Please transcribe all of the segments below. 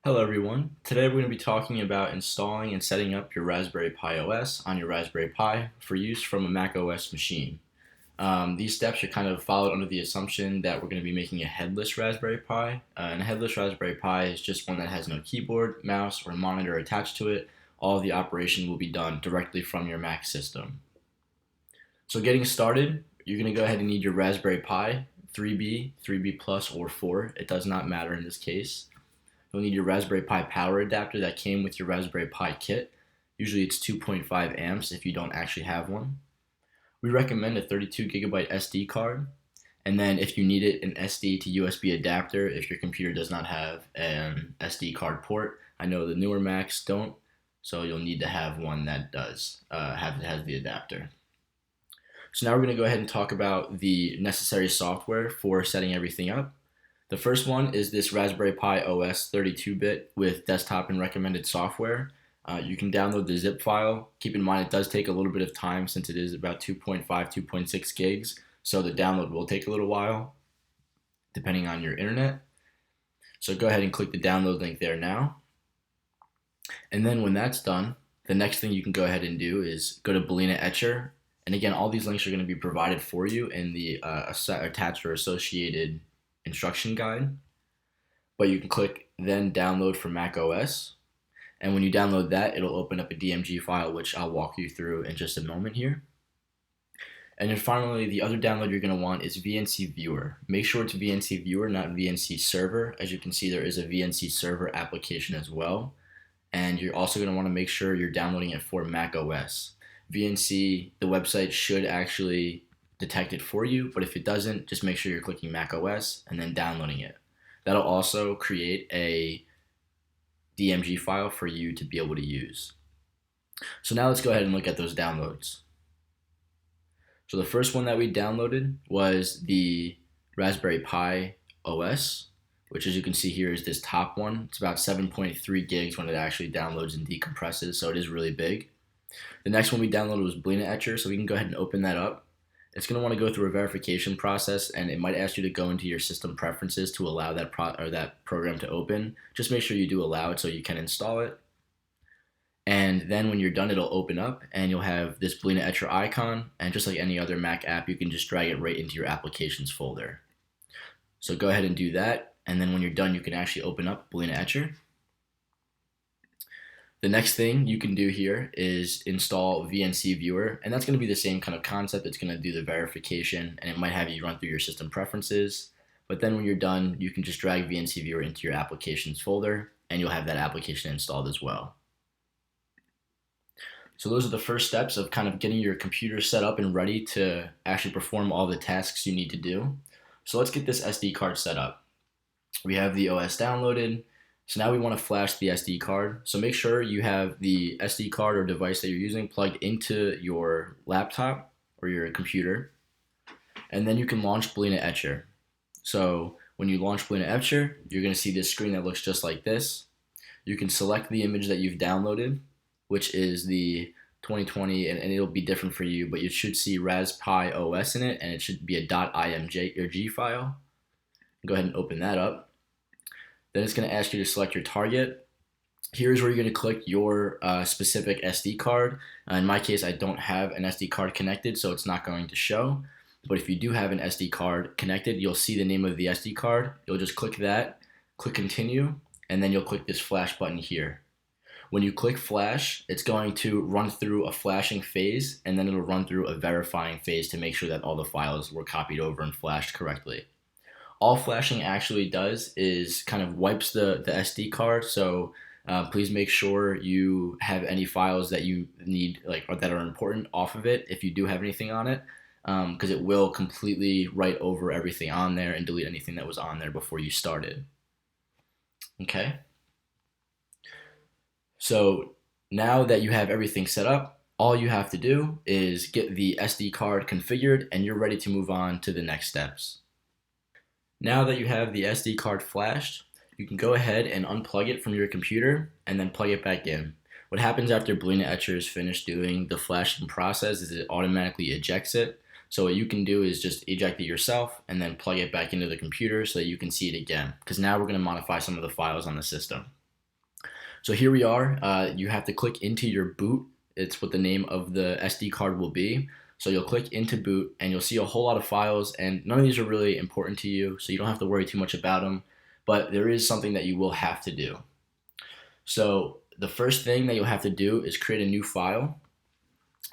Hello everyone. Today we're going to be talking about installing and setting up your Raspberry Pi OS on your Raspberry Pi for use from a Mac OS machine. These steps are kind of followed under the assumption that we're going to be making a headless Raspberry Pi. And a headless Raspberry Pi is just one that has no keyboard, mouse, or monitor attached to it. All of the operation will be done directly from your Mac system. So getting started, you're going to go ahead and need your Raspberry Pi 3B, 3B Plus, or 4. It does not matter in this case. You'll need your Raspberry Pi power adapter that came with your Raspberry Pi kit. Usually it's 2.5 amps if you don't actually have one. We recommend a 32 gigabyte SD card. And then if you need it, an SD to USB adapter if your computer does not have an SD card port. I know the newer Macs don't, so you'll need to have one that does has the adapter. So now we're going to go ahead and talk about the necessary software for setting everything up. The first one is this Raspberry Pi OS 32-bit with desktop and recommended software. You can download the zip file. Keep in mind it does take a little bit of time since it is about 2.5, 2.6 gigs, so the download will take a little while depending on your internet. So go ahead and click the download link there now. And then when that's done, the next thing you can go ahead and do is go to Vnc. And again, all these links are going to be provided for you in the attached or associated instruction guide, but you can click then download for Mac OS, and when you download that, it'll open up a DMG file, which I'll walk you through in just a moment here. And then finally, the other download you're going to want is Vnc Viewer. Make sure it's Vnc Viewer, not Vnc Server. As you can see, there is a Vnc Server application as well, and you're also going to want to make sure you're downloading it for Mac OS. Vnc, the website should actually detect it for you, but if it doesn't, just make sure you're clicking Mac OS and then downloading it. That'll also create a DMG file for you to be able to use. So now let's go ahead and look at those downloads. So the first one that we downloaded was the Raspberry Pi OS, which as you can see here is this top one. It's about 7.3 gigs when it actually downloads and decompresses, so it is really big. The next one we downloaded was Vnc, so we can go ahead and open that up. It's going to want to go through a verification process, and it might ask you to go into your system preferences to allow that program to open. Just make sure you do allow it so you can install it. And then when you're done, it'll open up, and you'll have this Vnc icon, and just like any other Mac app, you can just drag it right into your applications folder. So go ahead and do that, and then when you're done, you can actually open up Vnc. The next thing you can do here is install Vnc Viewer, and that's going to be the same kind of concept. It's going to do the verification, and it might have you run through your system preferences. But then when you're done, you can just drag Vnc Viewer into your applications folder, and you'll have that application installed as well. So those are the first steps of kind of getting your computer set up and ready to actually perform all the tasks you need to do. So let's get this SD card set up. We have the OS downloaded. So now we want to flash the SD card. So make sure you have the SD card or device that you're using plugged into your laptop or your computer. And then you can launch Vnc. So when you launch Vnc, you're going to see this screen that looks just like this. You can select the image that you've downloaded, which is the 2020, and it'll be different for you, but you should see Raspberry Pi OS in it, and it should be a .img or G file. Go ahead and open that up. Then it's going to ask you to select your target. Here's where you're going to click your specific SD card. In my case, I don't have an SD card connected, so it's not going to show. But if you do have an SD card connected, you'll see the name of the SD card. You'll just click that, click continue, and then you'll click this flash button here. When you click flash, it's going to run through a flashing phase, and then it'll run through a verifying phase to make sure that all the files were copied over and flashed correctly. All flashing actually does is kind of wipes the SD card, so please make sure you have any files that you need, like, or that are important, off of it if you do have anything on it, because it will completely write over everything on there and delete anything that was on there before you started. Okay. So now that you have everything set up, all you have to do is get the SD card configured, and you're ready to move on to the next steps. Now that you have the SD card flashed, you can go ahead and unplug it from your computer and then plug it back in. What happens after Vnc is finished doing the flashing process is it automatically ejects it. So what you can do is just eject it yourself and then plug it back into the computer so that you can see it again. Because now we're going to modify some of the files on the system. So here we are. You have to click into your boot. It's what the name of the SD card will be. So you'll click into boot and you'll see a whole lot of files, and none of these are really important to you, so you don't have to worry too much about them. But there is something that you will have to do. So the first thing that you'll have to do is create a new file,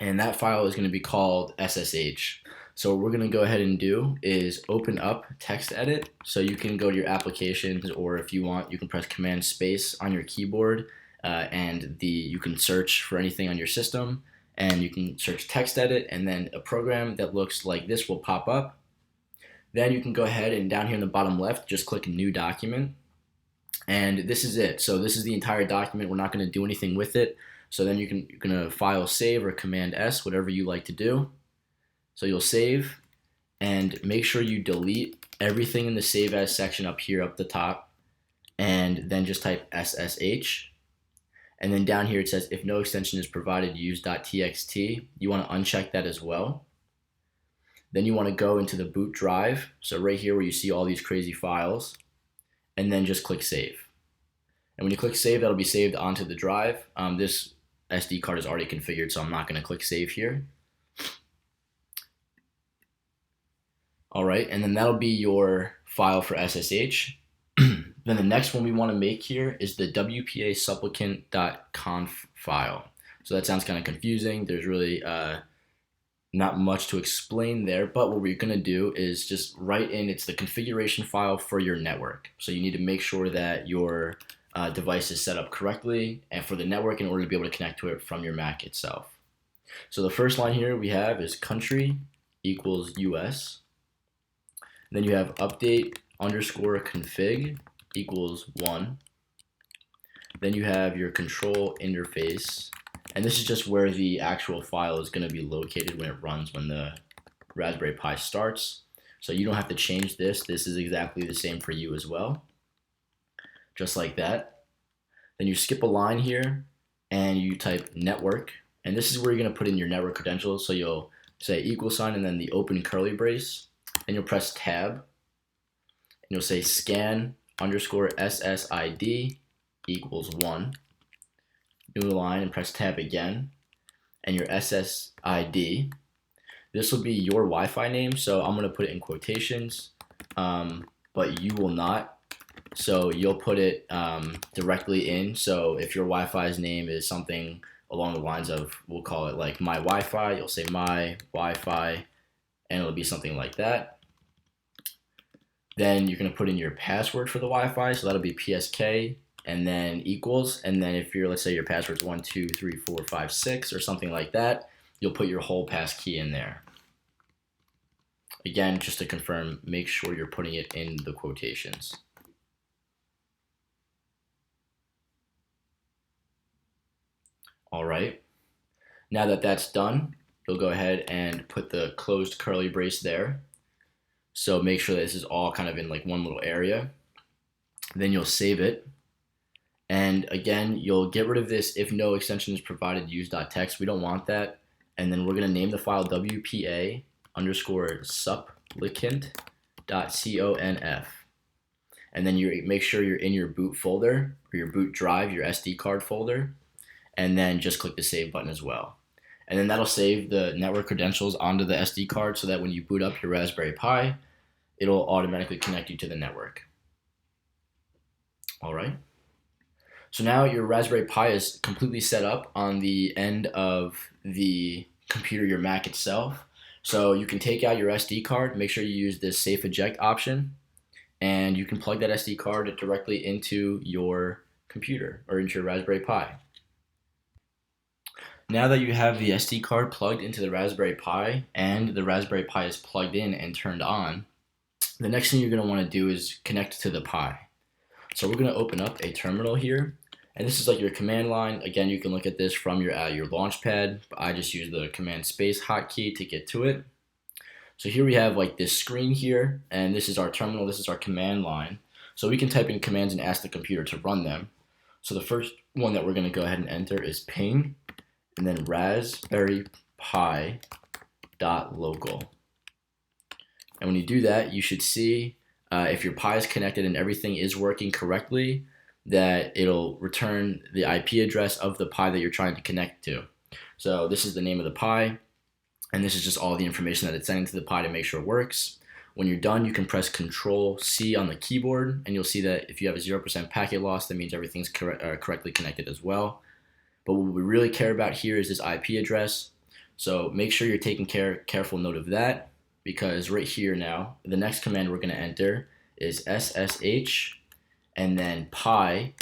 and that file is going to be called SSH. So what we're going to go ahead and do is open up text edit. So you can go to your applications, or if you want, you can press Command Space on your keyboard, and you can search for anything on your system, and you can search text edit, and then a program that looks like this will pop up. Then you can go ahead and down here in the bottom left, just click New Document. And this is it. So this is the entire document. We're not going to do anything with it. So then you're going to File Save or Command S, whatever you like to do. So you'll save, and make sure you delete everything in the Save As section up here up the top, and then just type SSH. And then down here it says, if no extension is provided, use .txt. You want to uncheck that as well. Then you want to go into the boot drive. So right here where you see all these crazy files, and then just click Save. And when you click Save, that'll be saved onto the drive. This SD card is already configured, so I'm not going to click Save here. All right, and then that'll be your file for SSH. Then the next one we want to make here is the WPA supplicant.conf file. So that sounds kind of confusing. There's really not much to explain there, but what we're going to do is just write in, it's the configuration file for your network. So you need to make sure that your device is set up correctly and for the network in order to be able to connect to it from your Mac itself. So the first line here we have is country equals US. Then you have update underscore config equals 1. Then you have your control interface, and this is just where the actual file is going to be located when it runs, when the Raspberry Pi starts. So you don't have to change this. This is exactly the same for you as well. Just like that. Then you skip a line here and you type network, and this is where you're going to put in your network credentials. So you'll say = and then the open curly brace, and you'll press tab, and you'll say scan underscore SSID equals 1. New line, and press tab again, and your SSID. This will be your Wi-Fi name, so I'm going to put it in quotations, but you will not. So you'll put it directly in. So if your Wi-Fi's name is something along the lines of, we'll call it like my Wi-Fi, you'll say my Wi-Fi, and it'll be something like that. Then you're going to put in your password for the Wi-Fi, so that'll be PSK, and then equals, and then if let's say your password's 1, 2, 3, 4, 5, 6 or something like that, you'll put your whole passkey in there. Again, just to confirm, make sure you're putting it in the quotations. All right, now that that's done, you'll go ahead and put the closed curly brace there. So make sure that this is all kind of in like one little area. Then you'll save it. And again, you'll get rid of this if no extension is provided, use.txt. We don't want that. And then we're going to name the file WPA underscore supplicant.conf. And then you make sure you're in your boot folder or your boot drive, your SD card folder. And then just click the save button as well. And then that'll save the network credentials onto the SD card so that when you boot up your Raspberry Pi, it'll automatically connect you to the network. All right. So now your Raspberry Pi is completely set up on the end of the computer, your Mac itself. So you can take out your SD card, make sure you use this safe eject option, and you can plug that SD card directly into your computer or into your Raspberry Pi. Now that you have the SD card plugged into the Raspberry Pi and the Raspberry Pi is plugged in and turned on, the next thing you're going to want to do is connect to the Pi. So we're going to open up a terminal here, and this is like your command line. Again, you can look at this from your Launchpad, but I just use the Command Space hotkey to get to it. So here we have like this screen here, and this is our terminal, this is our command line. So we can type in commands and ask the computer to run them. So the first one that we're going to go ahead and enter is ping, and then raspberrypi.local. And when you do that, you should see if your Pi is connected and everything is working correctly, that it'll return the IP address of the Pi that you're trying to connect to. So this is the name of the Pi, and this is just all the information that it's sending to the Pi to make sure it works. When you're done, you can press Control-C on the keyboard, and you'll see that if you have a 0% packet loss, that means everything's correctly connected as well. But what we really care about here is this IP address. So make sure you're taking careful note of that, because right here now, the next command we're going to enter is SSH and then pi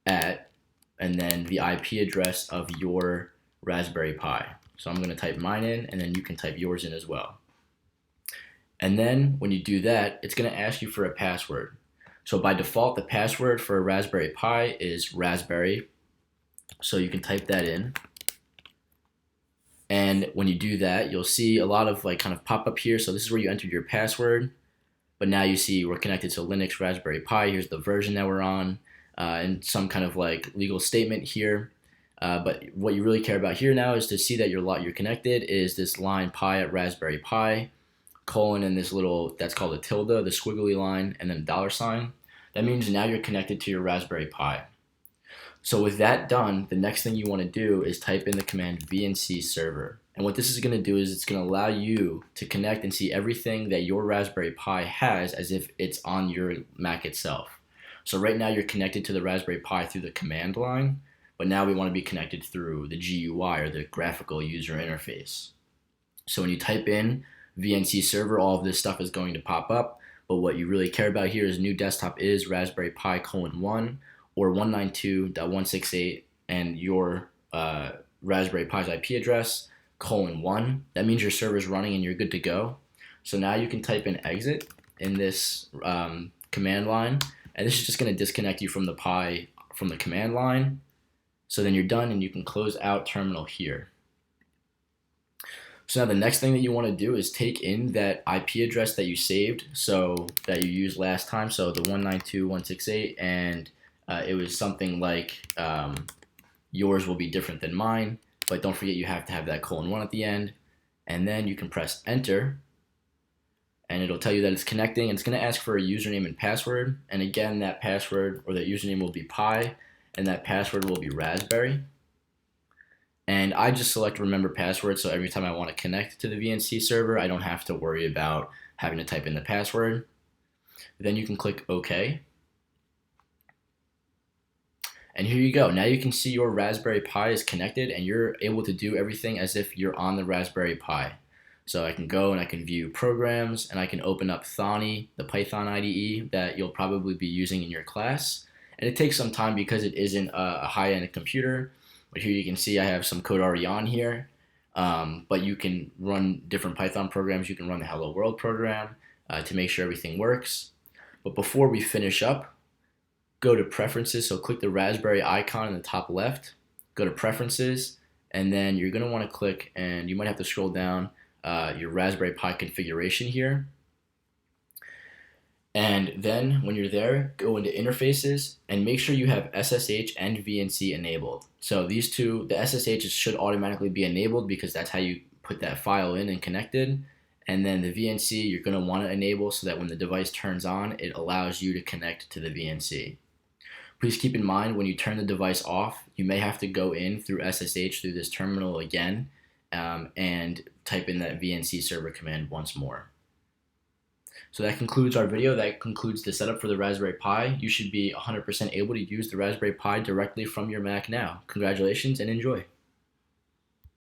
at, and then the IP address of your Raspberry Pi. So I'm going to type mine in, and then you can type yours in as well. And then when you do that, it's going to ask you for a password. So by default, the password for a Raspberry Pi is raspberry. So you can type that in. And when you do that, you'll see a lot of kind of pop up here. So this is where you entered your password. But now you see we're connected to Linux Raspberry Pi. Here's the version that we're on, and some kind of legal statement here. But what you really care about here now is to see that you're connected is this line pi at Raspberry Pi, colon, and this little, that's called a tilde, the squiggly line, and then $sign. That means now you're connected to your Raspberry Pi. So with that done, the next thing you want to do is type in the command Vnc Server. And what this is going to do is it's going to allow you to connect and see everything that your Raspberry Pi has as if it's on your Mac itself. So right now you're connected to the Raspberry Pi through the command line, but now we want to be connected through the GUI, or the graphical user interface. So when you type in Vnc Server, all of this stuff is going to pop up, but what you really care about here is new desktop is Raspberry Pi :1 or 192.168 and your Raspberry Pi's IP address :1. That means your server is running and you're good to go. So now you can type in exit in this command line, and this is just going to disconnect you from the Pi from the command line. So then you're done, and you can close out terminal here. So now the next thing that you want to do is take in that IP address that you saved, so that you used last time, so the 192.168, and it was something like yours will be different than mine, but don't forget you have to have that :1 at the end, and then you can press enter, and it'll tell you that it's connecting, and it's going to ask for a username and password, and again, that password or that username will be Pi, and that password will be raspberry. And I just select remember password, so every time I want to connect to the Vnc server, I don't have to worry about having to type in the password. Then you can click OK. And here you go. Now you can see your Raspberry Pi is connected, and you're able to do everything as if you're on the Raspberry Pi. So I can go and I can view programs, and I can open up Thonny, the Python IDE that you'll probably be using in your class. And it takes some time because it isn't a high-end computer. But here you can see I have some code already on here. But you can run different Python programs. You can run the Hello World program to make sure everything works. But before we finish up, go to Preferences. So click the Raspberry icon in the top left. Go to Preferences. And then you're going to want to click, and you might have to scroll down, your Raspberry Pi configuration here. And then when you're there, go into interfaces and make sure you have SSH and VNC enabled. So these two, the SSH should automatically be enabled because that's how you put that file in and connected. And then the VNC you're going to want to enable so that when the device turns on, it allows you to connect to the VNC. Please keep in mind when you turn the device off, you may have to go in through SSH through this terminal again and type in that Vnc server command once more. So that concludes our video. That concludes the setup for the Raspberry Pi. You should be 100% able to use the Raspberry Pi directly from your Mac now. Congratulations and enjoy.